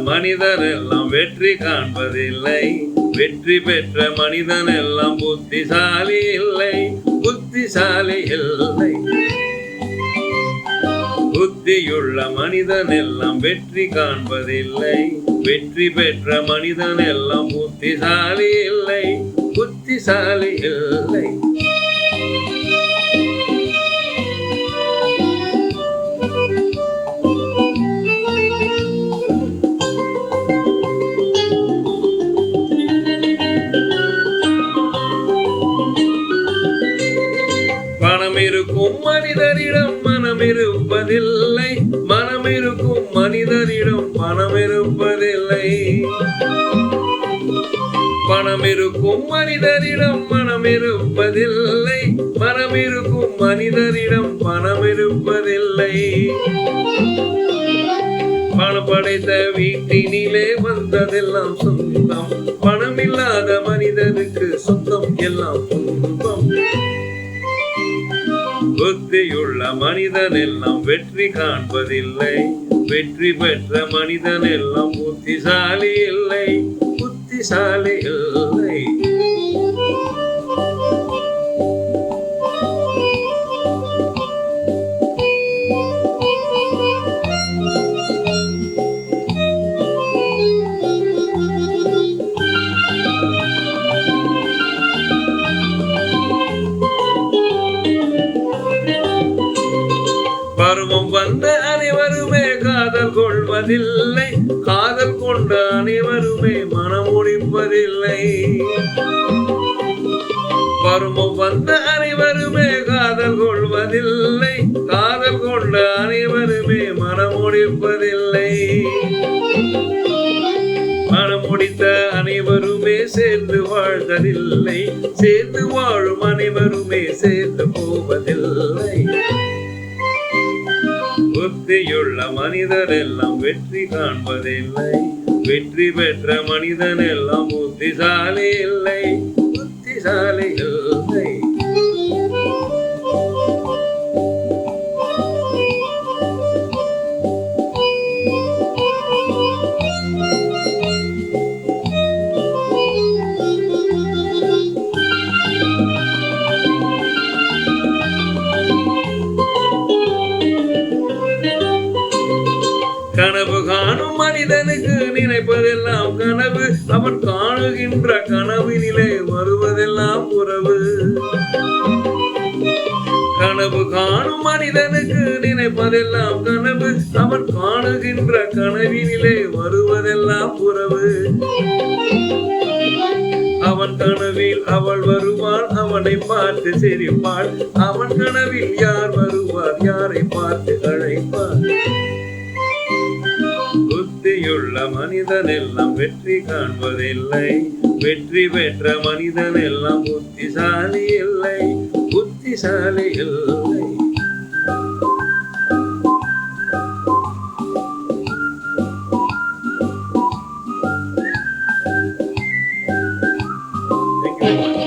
மனிதர் எல்லாம் வெற்றி காண்பதில்லை. வெற்றி பெற்ற மனிதன் எல்லாம் புத்திசாலி இல்லை, புத்திசாலி இல்லை. புத்தியுள்ள மனிதன் எல்லாம் வெற்றி காண்பதில்லை. வெற்றி பெற்ற மனிதன் எல்லாம் புத்திசாலி இல்லை, புத்திசாலி இல்லை. பணம் இருக்கும் மனிதரிடம் மனம் இருப்பதில்லை, மனம் இருக்கும் மனிதரிடம் பணம் இருப்பதில்லை. பணம் இருக்கும் மனிதரிடம் மனம் இருப்பதில்லை, மனம் இருக்கும் மனிதரிடம் பணம் இருப்பதில்லை. பணம் படைத்த வீட்டினிலே வந்ததெல்லாம் சொந்தம், பணம் இல்லாத மனிதனுக்கு சொந்தம் எல்லாம் துன்பம். புத்தியுள்ள மனிதன் எல்லாம் வெற்றி காண்பதில்லை. வெற்றி பெற்ற மனிதன் எல்லாம் புத்திசாலி இல்லை, புத்திசாலி இல்லை. பருவம் வந்த அனைவருமே காதல் கொள்வதில்லை, காதல் கொண்ட அனைவருமே மனம் முடிப்பதில்லை. பருவம் வந்த அனைவருமே காதல் கொள்வதில்லை, காதல் கொண்ட அனைவருமே மனம் முடிப்பதில்லை. மனம் முடித்த அனைவருமே சேர்ந்து வாழ்வதில்லை, சேர்ந்து வாழும் அனைவருமே சேர்ந்து போவதில்லை. புத்தியுள்ள மனிதர் எல்லாம் வெற்றி காண்பதில்லை. வெற்றி பெற்ற மனிதன் எல்லாம் புத்திசாலி இல்லை, புத்திசாலி இல்லை. கனவு காணும் மனிதனுக்கு நினைப்பதெல்லாம் கனவு, அவன் காணுகின்ற கனவினிலே வருவதெல்லாம் உறவு. கனவு காணும் மனிதனுக்கு நினைப்பதெல்லாம் கனவு, அவன் காணுகின்ற கனவினிலே வருவதெல்லாம் உறவு. அவன் கனவில் அவள் வருவாள், அவனை பார்த்து சிரிப்பாள். அவன் கனவில் யார் வருவார், யாரை பார்த்து அழைப்பார். புத்தியுள்ள மனிதன் எல்லாம் வெற்றி காண்பதில்லை. வெற்றி பெற்ற மனிதன் எல்லாம் புத்திசாலி இல்லை, புத்திசாலி இல்லை. Thank you very much.